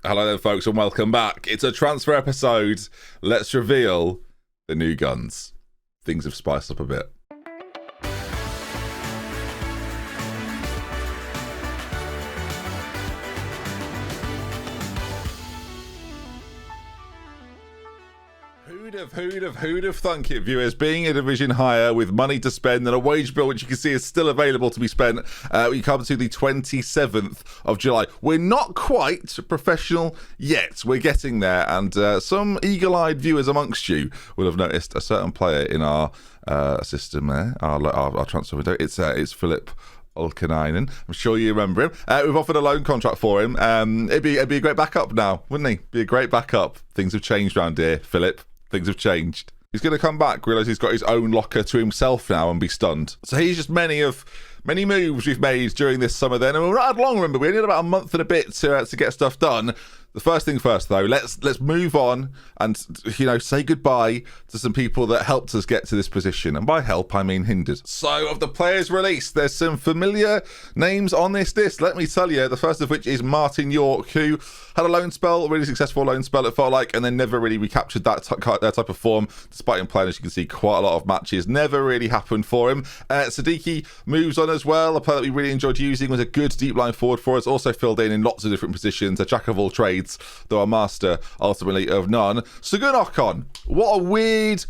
Hello there, folks, and welcome back. It's a transfer episode. Let's reveal the new guns. Things have spiced up a bit. Who'd have thunk it, viewers? Being a division higher with money to spend and a wage bill, which you can see is still available to be spent. We come to the 27th of July. We're not quite professional yet. We're getting there, and some eagle-eyed viewers amongst you will have noticed a certain player in our system there, our transfer window. It's Philip Olkanainen. I'm sure you remember him. We've offered a loan contract for him. It'd be a great backup now, wouldn't he? Be a great backup. Things have changed around here, Philip. Things have changed. He's going to come back, realise he's got his own locker to himself now and be stunned. So he's just many moves we've made during this summer then. And we're not had long, remember. We only had about a month and a bit to get stuff done. The first thing first, though, let's move on and, say goodbye to some people that helped us get to this position. And by help, I mean hindered. So, of the players released, there's some familiar names on this list. Let me tell you, the first of which is Martin York, who had a loan spell, a really successful loan spell, it felt like, and then never really recaptured that type of form, despite him playing, as you can see, quite a lot of matches. Never really happened for him. Sadiki moves on as well. A player that we really enjoyed using, was a good deep line forward for us. Also filled in lots of different positions, a jack of all trades, though a master ultimately of none. Sugun Ocon, what a weird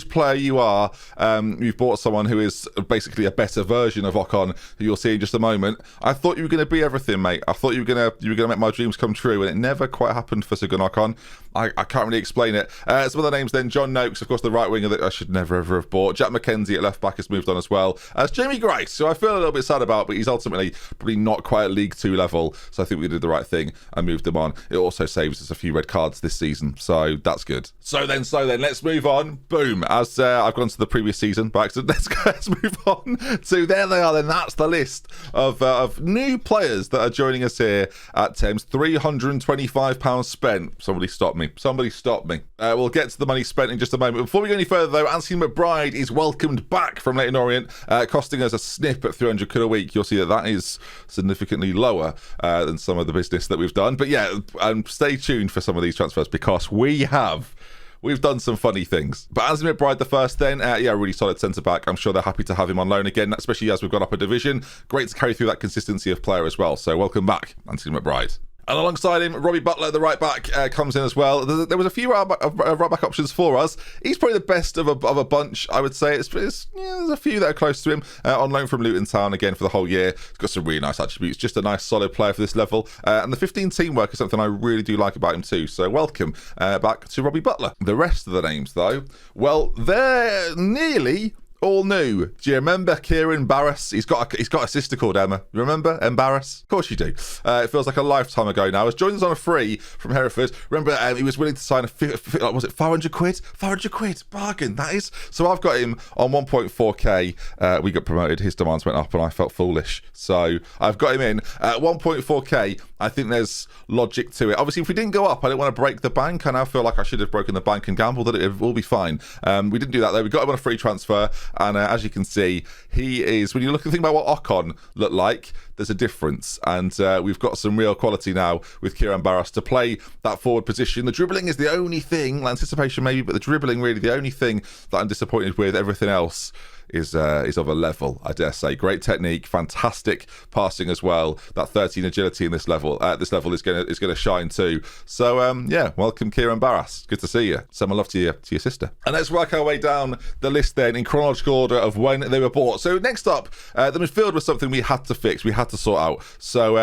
player you are. You've bought someone who is basically a better version of Ocon, who you'll see in just a moment. I thought you were going to be everything, mate. I thought you were going to make my dreams come true, and it never quite happened for Sugun Ocon. I can't really explain it. Some other names then: John Noakes, of course, the right winger that I should never ever have bought. Jack McKenzie at left back has moved on as well. As Jamie Grace, who I feel a little bit sad about, but he's ultimately probably not quite at League 2 level. So I think we did the right thing and moved him on. It also saves us a few red cards this season, so that's good. So then, let's move on. Boom. As I've gone to the previous season by accident, let's move on. So there they are. Then that's the list of new players that are joining us here at Thames. £325 spent. Somebody stop me. We'll get to the money spent in just a moment. Before we go any further, though, Anthony McBride is welcomed back from Leyton Orient, costing us a snip at 300 quid a week. You'll see that is significantly lower than some of the business that we've done. But yeah, stay tuned for some of these transfers, because we've done some funny things. But Anthony McBride, the first then, really solid centre-back. I'm sure they're happy to have him on loan again, especially as we've gone up a division. Great to carry through that consistency of player as well. So welcome back, Anthony McBride. And alongside him, Robbie Butler, the right back, comes in as well. There was a few right back options for us. He's probably the best of a bunch, I would say. There's a few that are close to him. On loan from Luton Town again for the whole year. He's got some really nice attributes. Just a nice, solid player for this level. And the 15 teamwork is something I really do like about him too. So welcome back to Robbie Butler. The rest of the names, though, well, they're nearly all new. Do you remember Kieran Barras? He's got a sister called Emma. You remember Barras? Of course you do. It feels like a lifetime ago now. Has joined us on a free from Hereford. Remember, he was willing to sign was it 500 quid? 500 quid. Bargain, that is. So I've got him on 1.4k. We got promoted. His demands went up and I felt foolish. So I've got him in at 1.4k. I think there's logic to it. Obviously, if we didn't go up, I didn't want to break the bank. I now feel like I should have broken the bank and gambled that it will be fine. We didn't do that though. We got him on a free transfer. And as you can see, he is, when you look and think about what Ocon looked like, there's a difference. And we've got some real quality now with Kieran Barras to play that forward position. The dribbling is the only thing, anticipation maybe, but the dribbling really the only thing that I'm disappointed with. Everything else is of a level, I dare say. Great technique, fantastic passing as well. That 13 agility in this level is going to shine too. So welcome Kieran Barras. Good to see you. Send my love to your sister. And let's work our way down the list then in chronological order of when they were bought. So next up, the midfield was something we had to fix. We had to sort out. So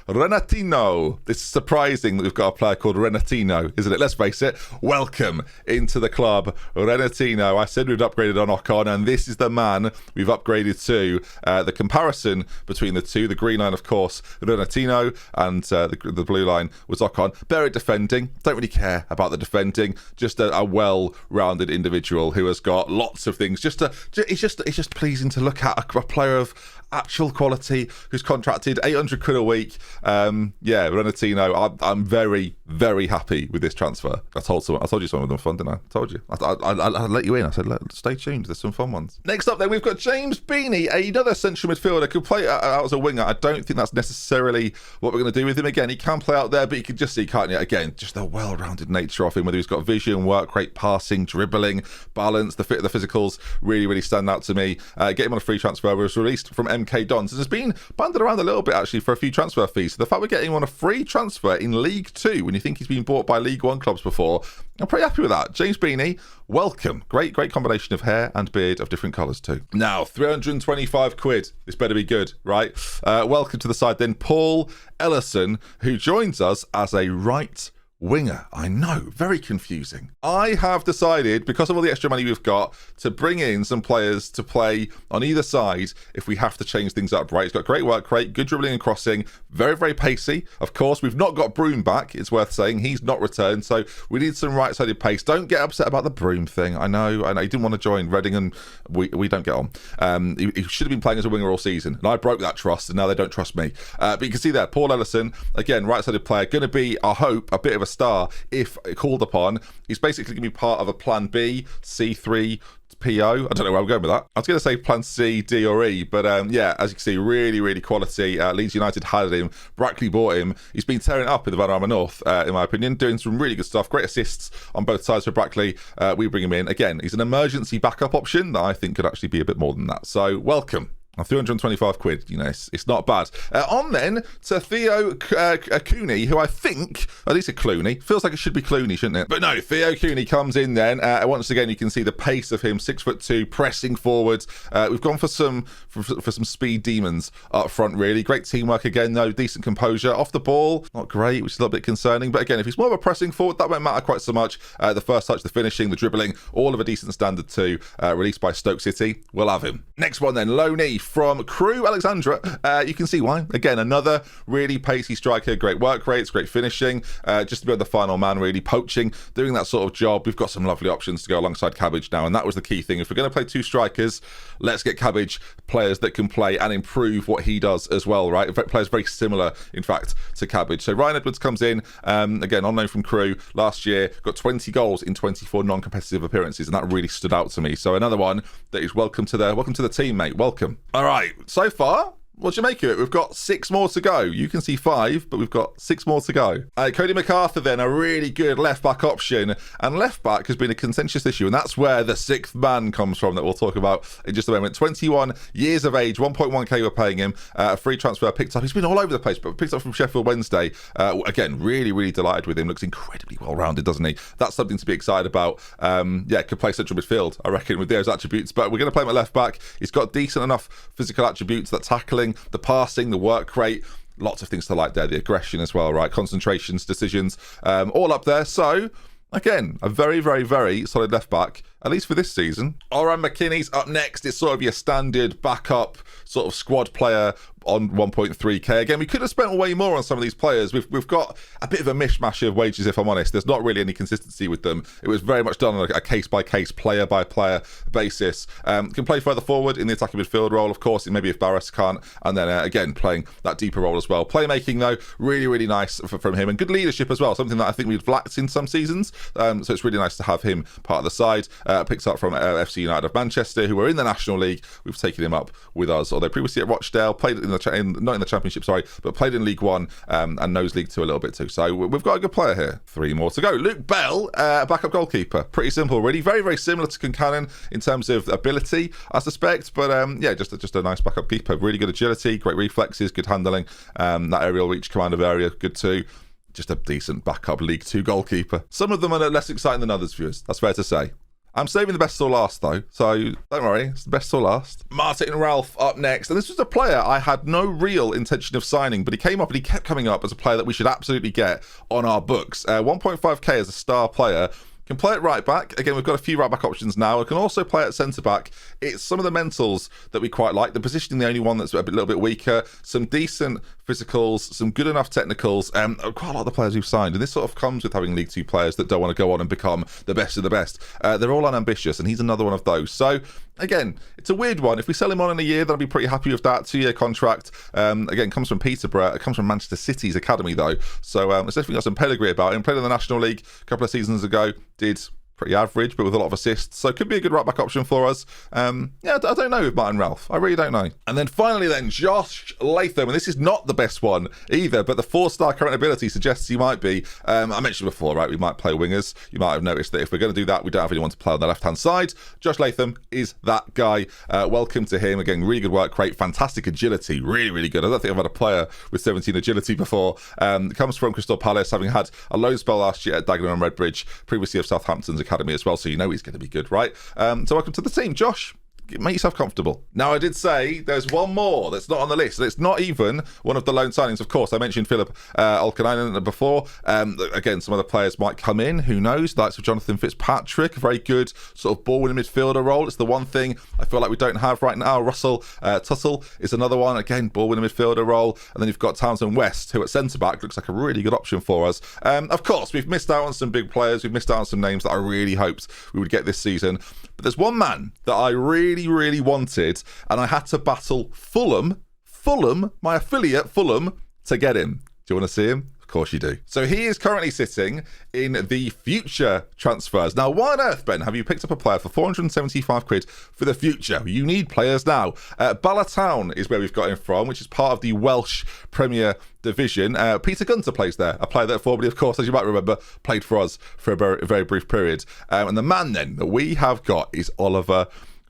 Renatino. It's surprising that we've got a player called Renatino, isn't it? Let's face it. Welcome into the club, Renatino. I said we'd upgraded on Ocon, and this is the man we've upgraded to. The comparison between the two, the green line, of course, Renatino, and the blue line was Ocon. Better at defending. Don't really care about the defending. Just a well-rounded individual who has got lots of things. It's just pleasing to look at. A player of actual quality who's contracted 800 quid a week. Renatino, I'm very, very happy with this transfer. I told you some of them were fun, didn't I? I told you. I let you in. I said, stay tuned. There's some fun ones. Next Next up then, we've got James Beanie, another central midfielder, could play out as a winger. I don't think that's necessarily what we're going to do with him. Again, he can play out there, but you can just see, can't you? Again, just the well-rounded nature of him, whether he's got vision, work rate, passing, dribbling, balance, the physicals really stand out to me. Get him on a free transfer. Was released from MK Dons. It's been banded around a little bit actually for a few transfer fees. So the fact we're getting him on a free transfer in League 2 when you think he's been bought by League 1 clubs before, I'm pretty happy with that. James Beanie, welcome. Great combination of hair and beard of different colours too. Now, 325 quid. This better be good, right? Welcome to the side then, Paul Ellison, who joins us as a right winger. I know, very confusing. I have decided, because of all the extra money we've got, to bring in some players to play on either side if we have to change things up, right? He's got great work rate, good dribbling and crossing, very pacey. Of course, we've not got Broom back, it's worth saying. He's not returned, so we need some right-sided pace. Don't get upset about the Broom thing. I know he didn't want to join Reading, and we don't get on. He should have been playing as a winger all season, and I broke that trust, and now they don't trust me. But you can see there, Paul Ellison, again, right-sided player, going to be, I hope, a bit of a star if called upon. He's basically going to be part of a plan B, C3, PO. I don't know where I'm going with that. I was going to say plan C, D or E, but yeah, as you can see, really quality. Leeds United had him. Brackley bought him. He's been tearing it up in the Vanarama North, in my opinion, doing some really good stuff. Great assists on both sides for Brackley. We bring him in. Again, he's an emergency backup option that I think could actually be a bit more than that. So welcome. 325 quid, you know, it's not bad. On then to Theo Cooney, who I think, at least a Clooney, feels like it should be Clooney, shouldn't it? But no, Theo Cooney comes in then. Once again, you can see the pace of him, 6'2", pressing forwards. We've gone for some speed demons up front, really. Great teamwork again, though, decent composure. Off the ball, not great, which is a little bit concerning. But again, if he's more of a pressing forward, that won't matter quite so much. The first touch, the finishing, the dribbling, all of a decent standard too. Released by Stoke City, we'll have him. Next one then, Loney from Crewe Alexandra. You can see why. Again, another really pacey striker, great work rates, great finishing, just to be the final man, really poaching, doing that sort of job. We've got some lovely options to go alongside Cabbage now, and that was the key thing. If we're going to play two strikers, let's get Cabbage players that can play and improve what he does as well, right? Players very similar, in fact, to Cabbage. So Ryan Edwards comes in, again, on loan from Crewe last year, got 20 goals in 24 non-competitive appearances, and that really stood out to me. So another one that is welcome to the team, mate. Welcome. All right, so far, what do you make of it? We've got 6 more to go. You can see 5, but we've got 6 more to go. Cody MacArthur then, a really good left-back option. And left-back has been a contentious issue, and that's where the 6th man comes from that we'll talk about in just a moment. 21 years of age, 1.1k we're paying him. A free transfer picked up. He's been all over the place, but picked up from Sheffield Wednesday. Again, really delighted with him. Looks incredibly well-rounded, doesn't he? That's something to be excited about. Yeah, could play central midfield, I reckon, with those attributes. But we're going to play him at left-back. He's got decent enough physical attributes, that tackling, the passing, the work rate, lots of things to like there, the aggression as well, right? Concentrations, decisions, all up there. So again, a very solid left back, at least for this season. Oran McKinney's up next. It's sort of your standard backup sort of squad player on 1.3k. Again, we could have spent way more on some of these players. We've got a bit of a mishmash of wages, if I'm honest. There's not really any consistency with them. It was very much done on a case-by-case, player-by-player basis. Can play further forward in the attacking midfield role, of course, maybe if Barras can't. And then, again, playing that deeper role as well. Playmaking, though, really nice from him. And good leadership as well, something that I think we've lacked in some seasons. So it's really nice to have him part of the side. Picks up from FC United of Manchester, who were in the National League. We've taken him up with us, although previously at Rochdale, played in not in the Championship, sorry, but played in League 1 and knows League 2 a little bit too. So we've got a good player here. 3 more to go. Luke Bell, backup goalkeeper. Pretty simple, really. Very similar to Canon in terms of ability, I suspect, but yeah, just a nice backup keeper. Really good agility, great reflexes, good handling. That aerial reach, command of area, good too. Just a decent backup League 2 goalkeeper. Some of them are less exciting than others, viewers. That's fair to say. I'm saving the best till last, though, so don't worry, it's the best till last. Martin Ralph up next, and this was a player I had no real intention of signing, but he came up and he kept coming up as a player that we should absolutely get on our books. 1.5k as a star player. Can play at right back. Again, we've got a few right back options now. We can also play at centre back. It's some of the mentals that we quite like. The positioning, the only one that's a little bit weaker. Some decent physicals, some good enough technicals. Quite a lot of the players we've signed, and this sort of comes with having League 2 players that don't want to go on and become the best of the best. They're all unambitious, and he's another one of those. So again, it's a weird one. If we sell him on in a year, then I'll be pretty happy with that. 2-year contract. Again, comes from Peterborough. It comes from Manchester City's academy, though. So it's definitely got some pedigree about him. Played in the National League a couple of seasons ago. Did pretty average, but with a lot of assists. So could be a good right back option for us. Yeah, I don't know with Martin Ralph. I really don't know. And then finally then, Josh Latham, and this is not the best one either, but the 4-star current ability suggests he might be. I mentioned before, right, we might play wingers. You might have noticed that if we're going to do that, we don't have anyone to play on the left-hand side. Josh Latham is that guy. Welcome to him. Again, really good work rate, fantastic agility, really, really good. I don't think I've had a player with 17 agility before. Comes from Crystal Palace, having had a loan spell last year at Dagenham and Redbridge, previously of Southampton's academy as well, so you know he's going to be good, right? So welcome to the team, Josh. Make yourself comfortable. Now, I did say there's one more that's not on the list. It's not even one of the loan signings. Of course, I mentioned Philip Olkanainen before. Again, some other players might come in. Who knows? The likes of Jonathan Fitzpatrick, a very good sort of ball-winning midfielder role. It's the one thing I feel like we don't have right now. Russell Tuttle is another one. Again, ball-winning midfielder role. And then you've got Townsend West, who at centre-back looks like a really good option for us. Of course, we've missed out on some big players. We've missed out on some names that I really hoped we would get this season. But there's one man that I really wanted, and I had to battle Fulham, my affiliate Fulham, to get him. Do you want to see him? Of course you do. So he is currently sitting in the future transfers. Now, why on earth, Ben, have you picked up a player for 475 quid for the future? You need players now. Bala Town is where we've got him from, which is part of the Welsh Premier Division. Peter Gunter plays there, a player that formerly, of course, as you might remember, played for us for a very brief period. And the man then that we have got is Oliver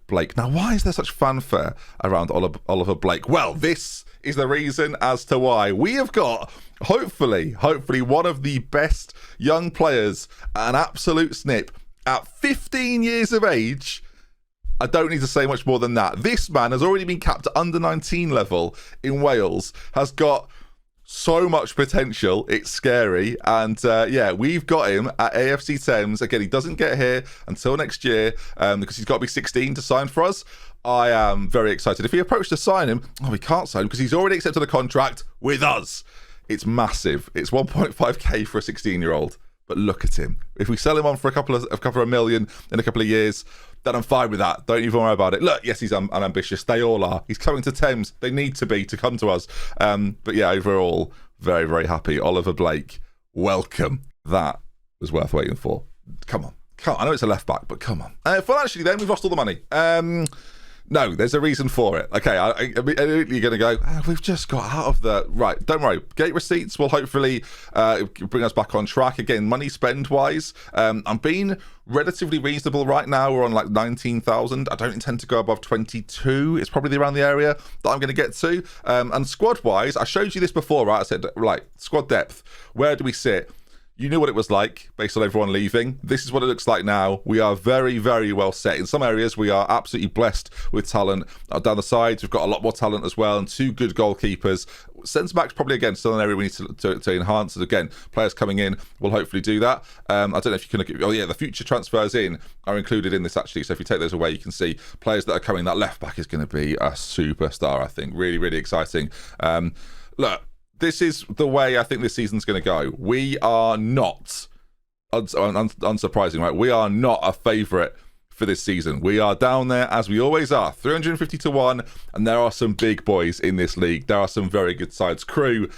Blake. Now, why is there such fanfare around Oliver Blake? Well, this is the reason as to why. We have got, hopefully, one of the best young players, an absolute snip, at 15 years of age. I don't need to say much more than that. This man has already been capped at under 19 level in Wales, has got so much potential, it's scary. And yeah, we've got him at AFC Thames. Again, he doesn't get here until next year because he's got to be 16 to sign for us. I am very excited. If he approached to sign him, we can't sign him because he's already accepted a contract with us. It's massive. It's 1.5k for a 16-year-old. But look at him. If we sell him on for a couple of million in a couple of years, then I'm fine with that. Don't even worry about it. Look, yes, he's unambitious. They all are. He's coming to Thames. They need to come to us. But yeah, overall, very happy. Oliver Blake, welcome. That was worth waiting for. Come on. I know it's a left back, but come on. Financially, then, we've lost all the money. No, there's a reason for it. Okay, you're going to go, we've just got out of the... Right, don't worry. Gate receipts will hopefully bring us back on track. Again, money spend-wise, I'm being relatively reasonable right now. We're on like 19,000. I don't intend to go above 22. It's probably around the area that I'm going to get to. And squad-wise, I showed you this before, right? I said, right, squad depth. Where do we sit? You knew what it was like based on everyone leaving. This is what it looks like now. We are very well set. In some areas, we are absolutely blessed with talent. Down the sides, we've got a lot more talent as well, and 2 good goalkeepers. Centre-back's probably, again, still an area we need to enhance. And again, players coming in will hopefully do that. I don't know if you can look at... Oh, yeah, the future transfers in are included in this, actually. So if you take those away, you can see players that are coming. That left-back is going to be a superstar, I think. Really exciting. Look, this is the way I think this season's going to go. We are not, unsurprising, right? We are not a favourite for this season. We are down there, as we always are, 350 to 1, and there are some big boys in this league. There are some very good sides. Crew,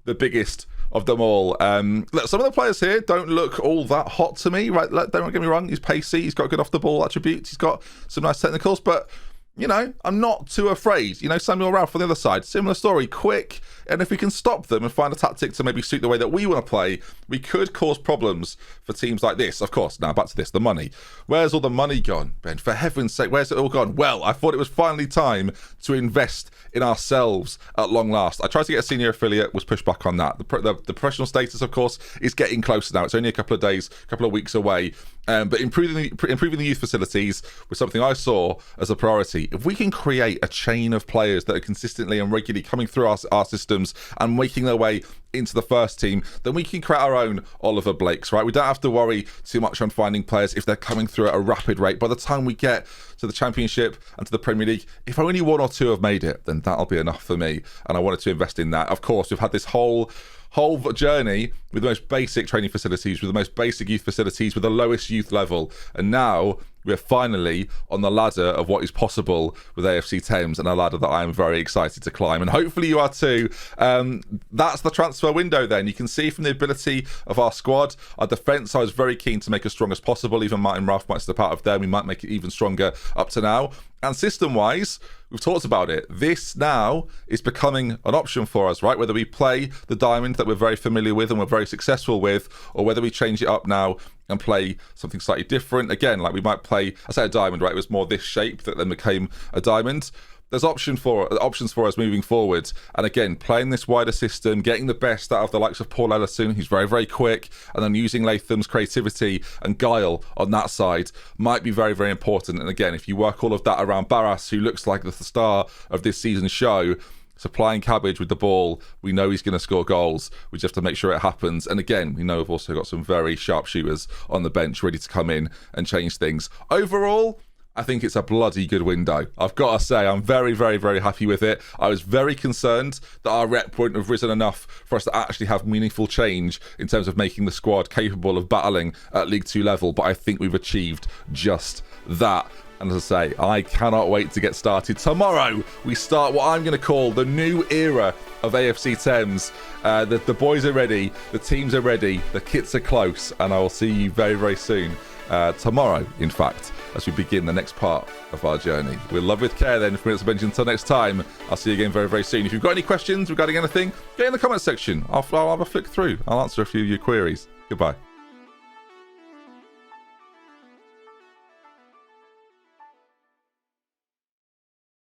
the biggest of them all. Look, some of the players here don't look all that hot to me, right? Don't get me wrong, he's pacey, he's got good off-the-ball attributes, he's got some nice technicals, but... You know, I'm not too afraid. You know, Samuel Ralph on the other side, similar story, quick. And if we can stop them and find a tactic to maybe suit the way that we want to play, we could cause problems for teams like this. Of course, now back to this, the money. Where's all the money gone, Ben? For heaven's sake, where's it all gone? Well, I thought it was finally time to invest in ourselves at long last. I tried to get a senior affiliate, was pushed back on that. The professional status, of course, is getting closer now. It's only a couple of days, a couple of weeks away. But improving the youth facilities was something I saw as a priority. If we can create a chain of players that are consistently and regularly coming through our systems and making their way into the first team, then we can create our own Oliver Blakes, right? We don't have to worry too much on finding players if they're coming through at a rapid rate. By the time we get to the Championship and to the Premier League, if only 1 or 2 have made it, then that'll be enough for me. And I wanted to invest in that. Of course, we've had this whole journey with the most basic training facilities, with the most basic youth facilities, with the lowest youth level. And now we're finally on the ladder of what is possible with AFC Thames, and a ladder that I am very excited to climb. And hopefully you are too. That's the transfer window then. You can see from the ability of our squad, our defence I was very keen to make as strong as possible. Even Martin Ruff might step out of there. We might make it even stronger up to now. And system-wise, we've talked about it. This now is becoming an option for us, right? Whether we play the diamond that we're very familiar with and we're very successful with, or whether we change it up now and play something slightly different. Again, like we might play, I say a diamond, right? It was more this shape that then became a diamond. There's options for us moving forward. And again, playing this wider system, getting the best out of the likes of Paul Ellison, who's very, very quick, and then using Latham's creativity and guile on that side might be very, very important. And again, if you work all of that around Barras, who looks like the star of this season's show, supplying Cabbage with the ball, we know he's going to score goals. We just have to make sure it happens. And again, we know we've also got some very sharp shooters on the bench ready to come in and change things. Overall, I think it's a bloody good window. I've got to say, I'm very, very, very happy with it. I was very concerned that our rep wouldn't have risen enough for us to actually have meaningful change in terms of making the squad capable of battling at League 2 level, but I think we've achieved just that. And as I say, I cannot wait to get started. Tomorrow, we start what I'm going to call the new era of AFC Thames. The boys are ready, the teams are ready, the kits are close, and I will see you very, very soon. Tomorrow, in fact, as we begin the next part of our journey. We'll love with care then from Benji. Until next time, I'll see you again very, very soon. If you've got any questions regarding anything, get in the comments section. I'll have a flick through. I'll answer a few of your queries. Goodbye.